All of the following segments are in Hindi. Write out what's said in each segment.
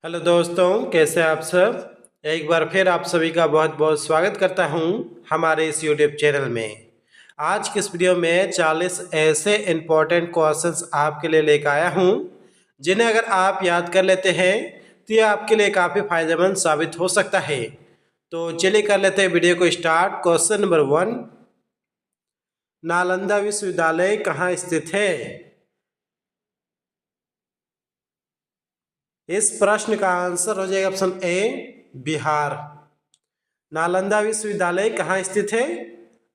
हेलो दोस्तों, कैसे आप सब। एक बार फिर आप सभी का बहुत बहुत स्वागत करता हूं हमारे इस यूट्यूब चैनल में। आज की इस वीडियो में 40 ऐसे इम्पोर्टेंट क्वेश्चंस आपके लिए लेकर आया हूं जिन्हें अगर आप याद कर लेते हैं तो ये आपके लिए काफ़ी फायदेमंद साबित हो सकता है। तो चलिए कर लेते हैं वीडियो को स्टार्ट। क्वेश्चन नंबर 1, नालंदा विश्वविद्यालय कहाँ स्थित है। इस प्रश्न का आंसर हो जाएगा ऑप्शन ए, बिहार। नालंदा विश्वविद्यालय कहाँ स्थित है?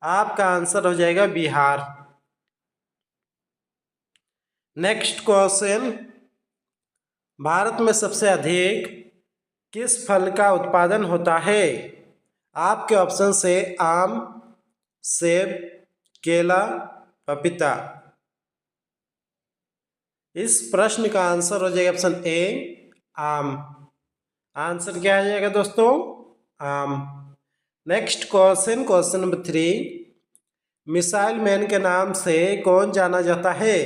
आपका आंसर हो जाएगा बिहार। नेक्स्ट क्वेश्चन, भारत में सबसे अधिक किस फल का उत्पादन होता है? आपके ऑप्शन से आम, सेब, केला, पपीता। इस प्रश्न का आंसर हो जाएगा ऑप्शन ए, आम। आंसर क्या आ जाएगा दोस्तों? आम। Next question, question number 3, missile man के नाम से कौन जाना जाता है?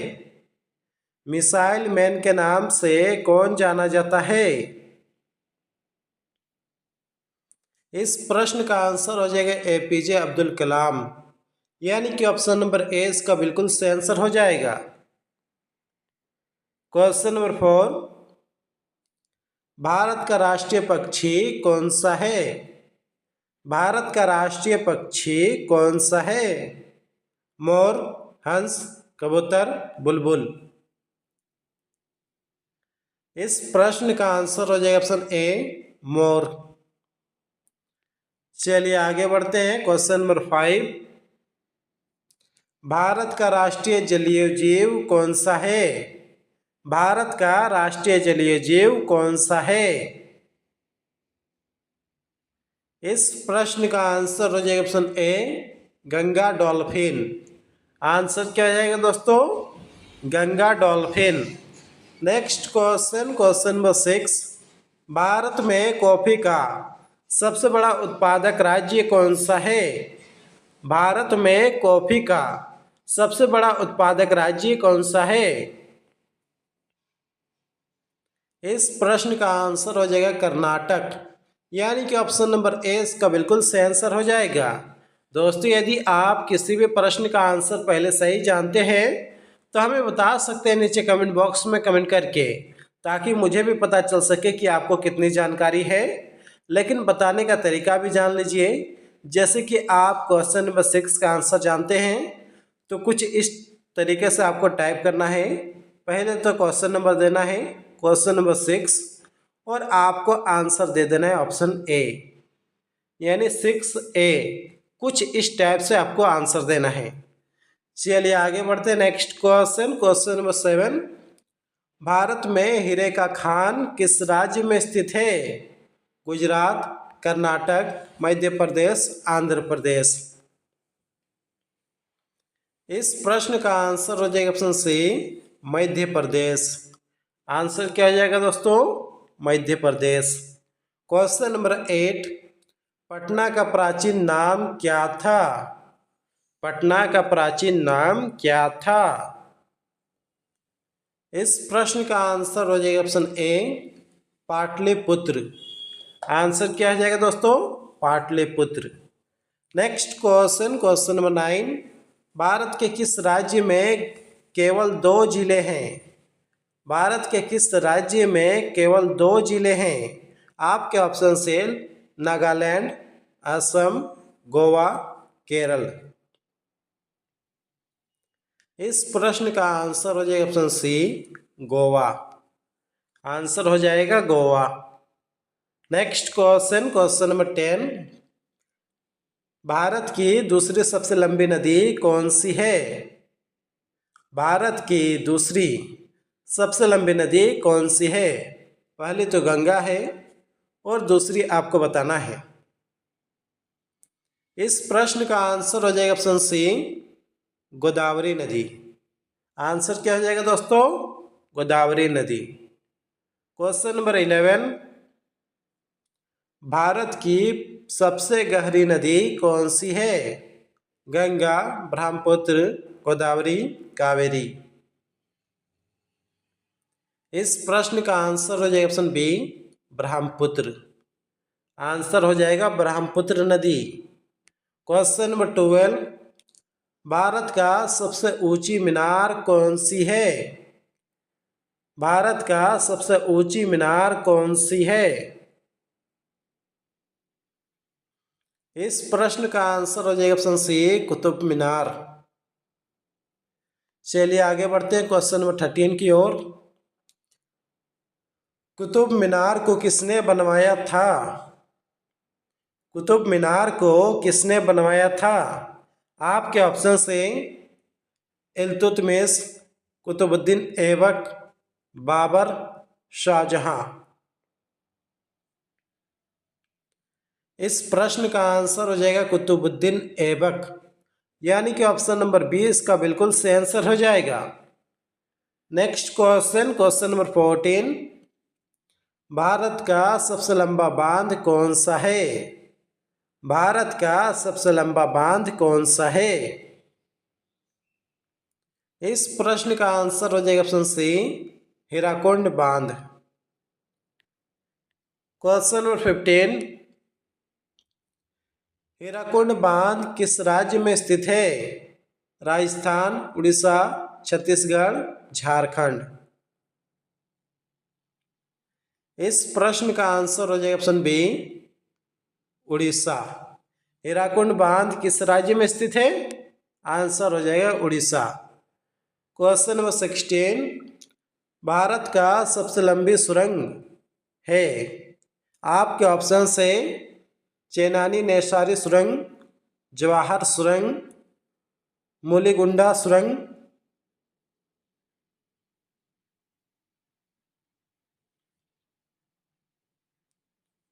मिसाइल मैन के नाम से कौन जाना जाता है? इस प्रश्न का आंसर हो जाएगा एपीजे अब्दुल कलाम, यानी कि ऑप्शन नंबर ए इसका बिल्कुल सही आंसर हो जाएगा। क्वेश्चन नंबर 4, भारत का राष्ट्रीय पक्षी कौन सा है? भारत का राष्ट्रीय पक्षी कौन सा है? मोर, हंस, कबूतर, बुलबुल। इस प्रश्न का आंसर हो जाएगा ऑप्शन ए, मोर। चलिए आगे बढ़ते हैं। क्वेश्चन नंबर 5, भारत का राष्ट्रीय जलीय जीव कौन सा है? भारत का राष्ट्रीय जलीय जीव कौन सा है? इस प्रश्न का आंसर हो जाएगा option A, Ganga dolphin. Answer क्या जाएगा दोस्तों? Ganga dolphin. Next question, question number 6, Bharat में कॉफी का सबसे बड़ा उत्पादक राज्य कौन सा है? भारत में कॉफी का सबसे बड़ा उत्पादक राज्य कौन सा है? इस प्रश्न का आंसर हो जाएगा कर्नाटक, यानी कि ऑप्शन नंबर ए इसका बिल्कुल सही आंसर हो जाएगा। दोस्तों, यदि आप किसी भी प्रश्न का आंसर पहले सही जानते हैं तो हमें बता सकते हैं नीचे कमेंट बॉक्स में कमेंट करके, ताकि मुझे भी पता चल सके कि आपको कितनी जानकारी है। लेकिन बताने का तरीका भी जान लीजिए। जैसे कि आप क्वेश्चन नंबर 6 का आंसर जानते हैं तो कुछ इस तरीके से आपको टाइप करना है। पहले तो क्वेश्चन नंबर देना है, क्वेश्चन नंबर 6, और आपको आंसर दे देना है ऑप्शन ए, यानी 6A। कुछ इस टाइप से आपको आंसर देना है। चलिए आगे बढ़ते हैं। Next question, question number 7, Bharat में हीरे का खान किस राज्य में स्थित है? गुजरात, कर्नाटक, मध्य प्रदेश, आंध्र प्रदेश। इस प्रश्न का आंसर हो जाएगा ऑप्शन सी, मध्य प्रदेश। आंसर क्या हो जाएगा दोस्तों? मध्य प्रदेश। क्वेश्चन नंबर 8, पटना का प्राचीन नाम क्या था? पटना का प्राचीन नाम क्या था? इस प्रश्न का आंसर हो जाएगा ऑप्शन ए, पाटलिपुत्र। आंसर क्या हो जाएगा दोस्तों? Pataliputra. Next question, question number 9, Bharat के किस राज्य में केवल 2 जिले हैं? भारत के किस राज्य में केवल 2 जिले हैं? आपके ऑप्शन से नागालैंड, असम, गोवा, केरल। इस प्रश्न का आंसर हो जाएगा ऑप्शन सी, गोवा। आंसर हो जाएगा Goa. Next question, question number 10, Bharat की दूसरी सबसे लंबी नदी कौन सी है? भारत की दूसरी सबसे लंबी नदी कौन सी है? पहली तो गंगा है और दूसरी आपको बताना है। इस प्रश्न का आंसर हो जाएगा ऑप्शन सी, गोदावरी नदी। आंसर क्या हो जाएगा दोस्तों? गोदावरी नदी। क्वेश्चन नंबर 11, भारत की सबसे गहरी नदी कौन सी है? गंगा, ब्रह्मपुत्र, गोदावरी, कावेरी। इस प्रश्न का आंसर हो जाएगा ऑप्शन बी, ब्रह्मपुत्र। आंसर हो जाएगा ब्रह्मपुत्र नदी। क्वेश्चन नंबर 12, भारत का सबसे ऊंची मीनार कौन सी है? भारत का सबसे ऊंची मीनार कौन सी है? इस प्रश्न का आंसर हो जाएगा ऑप्शन सी, कुतुब मीनार। चलिए आगे बढ़ते हैं क्वेश्चन नंबर 13 की ओर। कुतुब मीनार को किसने बनवाया था? कुतुब मीनार को किसने बनवाया था? आपके ऑप्शन से इल्तुतमिश, कुतुबुद्दीन ऐबक, बाबर, शाहजहां। इस प्रश्न का आंसर हो जाएगा कुतुबुद्दीन ऐबक, यानी कि ऑप्शन नंबर 20 का बिल्कुल सही आंसर हो जाएगा। Next question, question number 14, Bharat का सबसे लंबा बांध कौन सा है? भारत का सबसे लंबा बांध कौन सा है? इस प्रश्न का आंसर हो जाएगा ऑप्शन सी, हीराकुंड बांध। क्वेश्चन नंबर 15, हीराकुंड बांध किस राज्य में स्थित है? राजस्थान, उड़ीसा, छत्तीसगढ़, झारखंड। इस प्रश्न का आंसर हो जाएगा ऑप्शन बी, उड़ीसा। हीराकुंड बांध किस राज्य में स्थित है? आंसर हो जाएगा उड़ीसा। क्वेश्चन नंबर 16, भारत का सबसे लंबी सुरंग है? आपके ऑप्शन से चेनानी नेसारी सुरंग, जवाहर सुरंग, मुलीगुंडा सुरंग।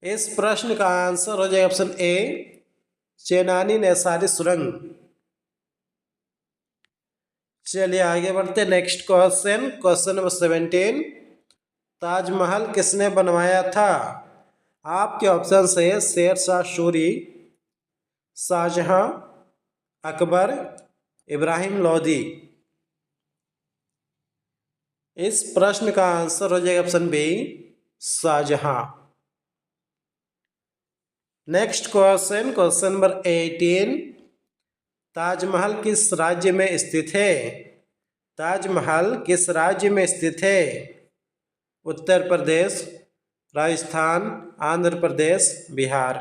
इस प्रश्न का आंसर हो जाएगा ऑप्शन ए, चेनानी नेसारी सुरंग। चलिए आगे बढ़ते हैं next question, question number 17, Taj Mahal किसने बनवाया था? आपके ऑप्शन से शेरशाह सूरी, शाहजहां, अकबर, इब्राहिम लोदी। इस प्रश्न का आंसर हो जाएगा option B, Shahjahan. Next question, question number 18, Taj Mahal किस राज्य में स्थित है? ताजमहल किस राज्य में स्थित है? उत्तर प्रदेश, राजस्थान, आंध्र प्रदेश, बिहार।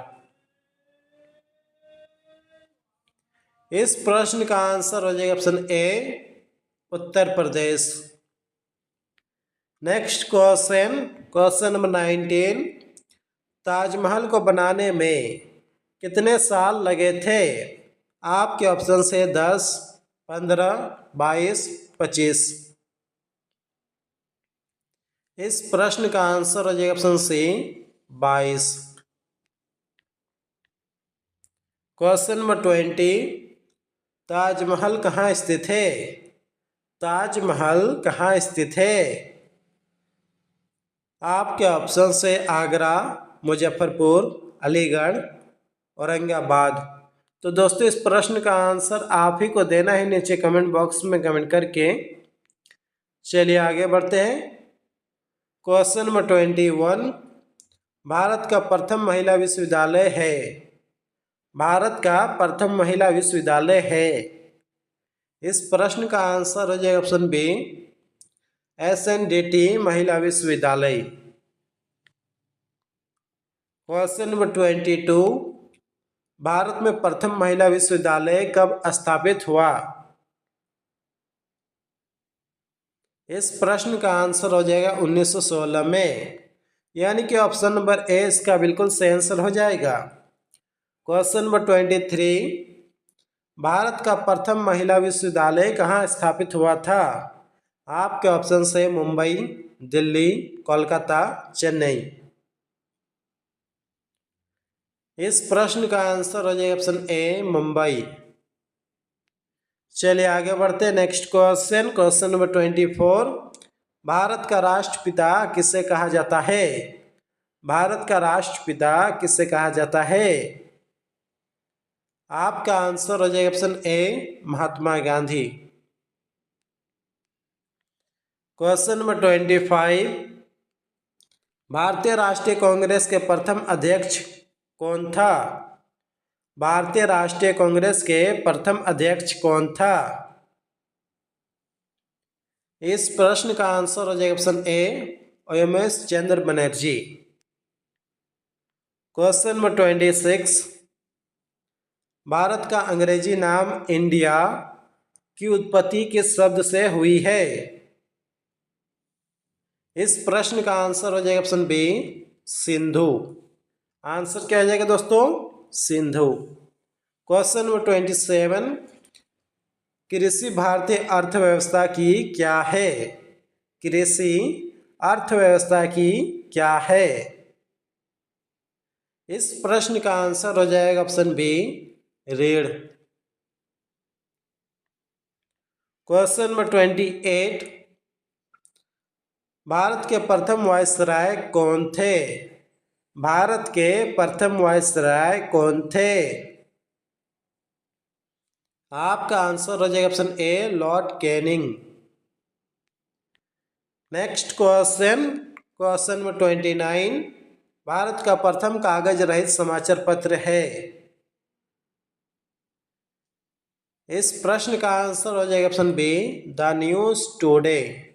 इस प्रश्न का आंसर हो जाएगा option A, Uttar Pradesh. Next question, question number 19, Taj Mahal को बनाने में कितने साल लगे थे? आपके ऑप्शन से 10, 15, 22, 25। इस प्रश्न का आंसर हो जाएगा option C, 22। Question number 20, Taj Mahal कहाँ स्थित है? ताजमहल कहाँ स्थित है? आपके ऑप्शन से आगरा, मुजफ्फरपुर, अलीगढ़, औरंगाबाद। तो दोस्तों इस प्रश्न का आंसर आप ही को देना है नीचे कमेंट बॉक्स में कमेंट करके। चलिए आगे बढ़ते हैं। क्वेश्चन नंबर 21, भारत का प्रथम महिला विश्वविद्यालय है? भारत का प्रथम महिला विश्वविद्यालय है? इस प्रश्न का आंसर हो जाएगा ऑप्शन बी, SNDT महिला विश्वविद्यालय। क्वेश्चन नंबर 22, भारत में प्रथम महिला विश्वविद्यालय कब स्थापित हुआ? इस प्रश्न का आंसर हो जाएगा 1916 में, यानी कि ऑप्शन नंबर ए इसका बिल्कुल सही आंसर हो जाएगा। क्वेश्चन नंबर 23, भारत का प्रथम महिला विश्वविद्यालय कहाँ स्थापित हुआ था? आपके ऑप्शन से मुंबई, दिल्ली, कोलकाता, चेन्नई। इस प्रश्न का आंसर हो जाएगा ऑप्शन ए, मुंबई। चलिए आगे बढ़ते हैं next question, question number 24, Bharat का राष्ट्रपिता किसे कहा जाता है? भारत का राष्ट्रपिता किसे कहा जाता है? आपका आंसर हो जाएगा option A, Mahatma Gandhi. Question number 25, भारतीय राष्ट्रीय कांग्रेस के प्रथम अध्यक्ष कौन था? भारतीय राष्ट्रीय कांग्रेस के प्रथम अध्यक्ष कौन था? इस प्रश्न का आंसर हो जाएगा option A, OMS Chandra Banerjee. Question number 26, Bharat का अंग्रेजी नाम इंडिया की उत्पत्ति किस शब्द से हुई है? इस प्रश्न का आंसर हो जाएगा ऑप्शन बी, सिंधु। आंसर क्या हो जाएगा दोस्तों? सिंधु। क्वेश्चन नंबर 27, कृषि भारतीय अर्थव्यवस्था की क्या है? कृषि अर्थव्यवस्था की क्या है? इस प्रश्न का आंसर हो जाएगा ऑप्शन बी, ऋण। क्वेश्चन नंबर 28, भारत के प्रथम वायसराय कौन थे? भारत के प्रथम वायसराय कौन थे? आपका आंसर हो जाएगा option A, Lord Canning. Next question, question number 29, Bharat का प्रथम कागज रहित समाचार पत्र है? इस प्रश्न का आंसर हो जाएगा option B, the news today.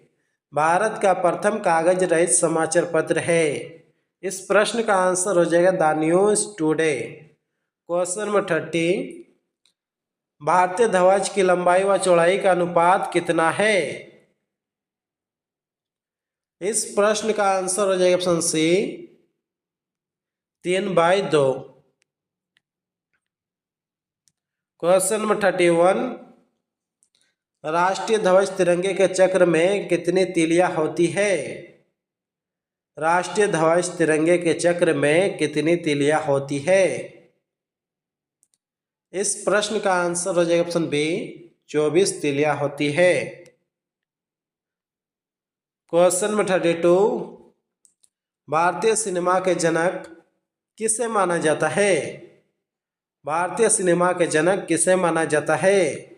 Bharat का प्रथम कागज रहित समाचार पत्र है। इस प्रश्न का आंसर हो जाएगा the news today. Question number 30, भारतीय ध्वज की लंबाई व चौड़ाई का अनुपात कितना है? इस प्रश्न का आंसर हो जाएगा ऑप्शन सी, 3/2। क्वेश्चन नंबर 31, राष्ट्रीय ध्वज तिरंगे के चक्र में कितनी तीलियां होती है? राष्ट्रीय ध्वज तिरंगे के चक्र में कितनी तीलियां होती है? इस प्रश्न का आंसर हो जाएगा ऑप्शन बी, 24 तीलियां होती है। क्वेश्चन नंबर 32, भारतीय सिनेमा के जनक किसे माना जाता है? भारतीय सिनेमा के जनक किसे माना जाता है?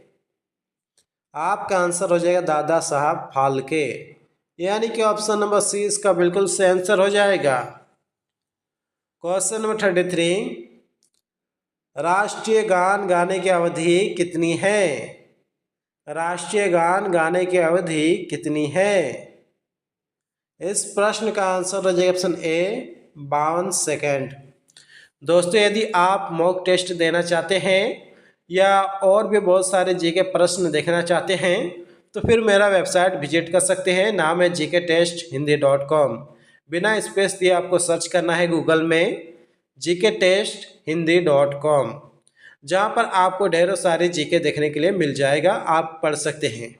आपका आंसर हो जाएगा दादा साहब फाल्के, यानी कि ऑप्शन नंबर सी इसका बिल्कुल सही आंसर हो जाएगा। क्वेश्चन नंबर 33, राष्ट्रीय गान गाने की अवधि कितनी है? राष्ट्रीय गान गाने की अवधि कितनी है? इस प्रश्न का आंसर हो जाएगा ऑप्शन ए, 52 सेकेंड। दोस्तों, यदि आप मॉक टेस्ट देना चाहते हैं या और भी बहुत सारे जीके प्रश्न देखना चाहते हैं तो फिर मेरा वेबसाइट विजिट कर सकते हैं। नाम है gktesthindi.com। बिना स्पेस दिए आपको सर्च करना है गूगल में gktesthindi.com, जहाँ पर आपको ढेरों सारे जीके देखने के लिए मिल जाएगा, आप पढ़ सकते हैं।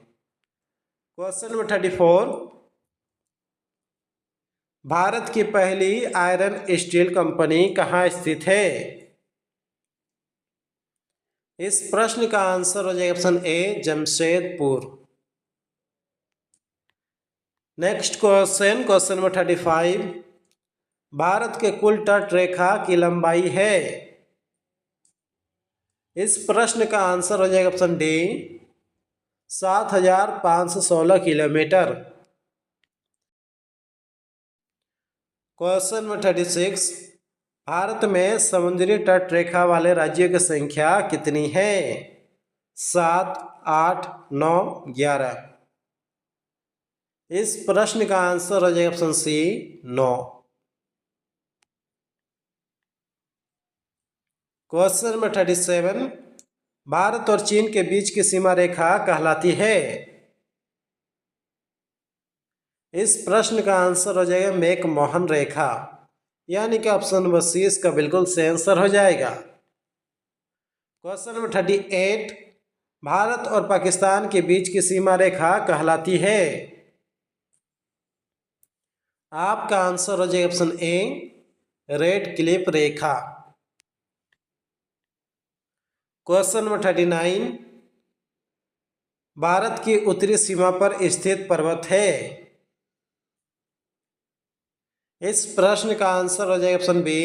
क्वेश्चन नंबर 34, भारत की पहली आयरन स्टील कंपनी कहाँ स्थित है? इस प्रश्न का आंसर हो जाएगा option A, Jamshedpur. Next question, question number 35, Bharat के कुल तट रेखा की लंबाई है? इस प्रश्न का आंसर हो जाएगा option D, 7,516 kilometre. Question number 36, Bharat में समुद्री तट रेखा वाले राज्यों की संख्या कितनी है? 7, 8, 9, 11। इस प्रश्न का आंसर हो जाएगा option C, 9। Question number 37, Bharat और चीन के बीच की सीमा रेखा कहलाती है? इस प्रश्न का आंसर हो जाएगा मैकमोहन रेखा, यानी कि ऑप्शन नंबर सी इसका बिल्कुल सही आंसर हो जाएगा। क्वेश्चन नंबर 38, भारत और पाकिस्तान के बीच की सीमा रेखा कहलाती है? आपका आंसर हो जाएगा option A, red Cliff Rekha. Question number 39, Bharat की उत्तरी सीमा पर स्थित पर्वत है? इस प्रश्न का आंसर हो जाएगा ऑप्शन बी,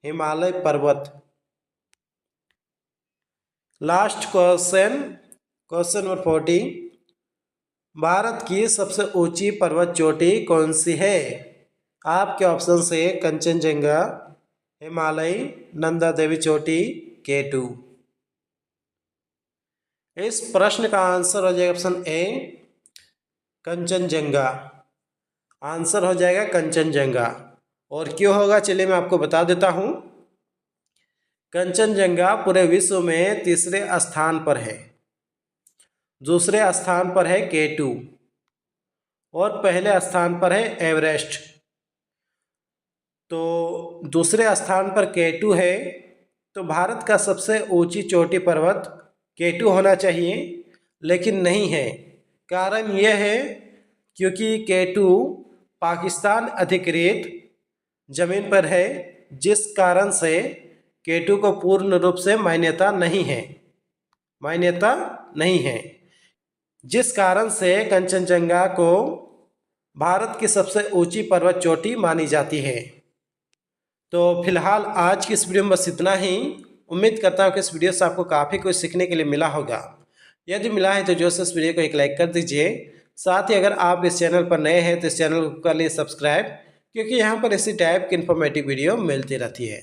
हिमालय पर्वत। Last question, question number 40, Bharat की सबसे ऊंची पर्वत चोटी कौन सी है? आपके ऑप्शन से कंचनजंगा, हिमालय, नंदा देवी चोटी, K2। इस प्रश्न का आंसर हो जाएगा ऑप्शन ए कंचनजंगा। आंसर हो जाएगा कंचनजंगा। और क्यों होगा चलिए मैं आपको बता देता हूँ। कंचनजंगा पूरे विश्व में तीसरे स्थान पर है, दूसरे स्थान पर है K2 और पहले स्थान पर है एवरेस्ट। तो दूसरे स्थान पर K2 है, तो भारत का सबसे ऊंची चोटी पर्वत K2 होना चाहिए, लेकिन नहीं है। कारण यह है क्योंकि K2 पाकिस्तान अधिकृत जमीन पर है, जिस कारण से K2 को पूर्ण रूप से मान्यता नहीं है, जिस कारण से कंचनजंगा को भारत की सबसे ऊंची पर्वत चोटी मानी जाती है। तो फिलहाल आज की इस वीडियो में बस इतना ही। उम्मीद करता हूँ कि इस वीडियो से आपको काफ़ी कुछ सीखने के लिए मिला होगा। यदि मिला है तो जो से इस वीडियो को एक लाइक कर दीजिए। साथ ही अगर आप इस चैनल पर नए हैं तो इस चैनल को कर लिए सब्सक्राइब, क्योंकि यहाँ पर इसी टाइप की इन्फॉर्मेटिव वीडियो मिलती रहती है।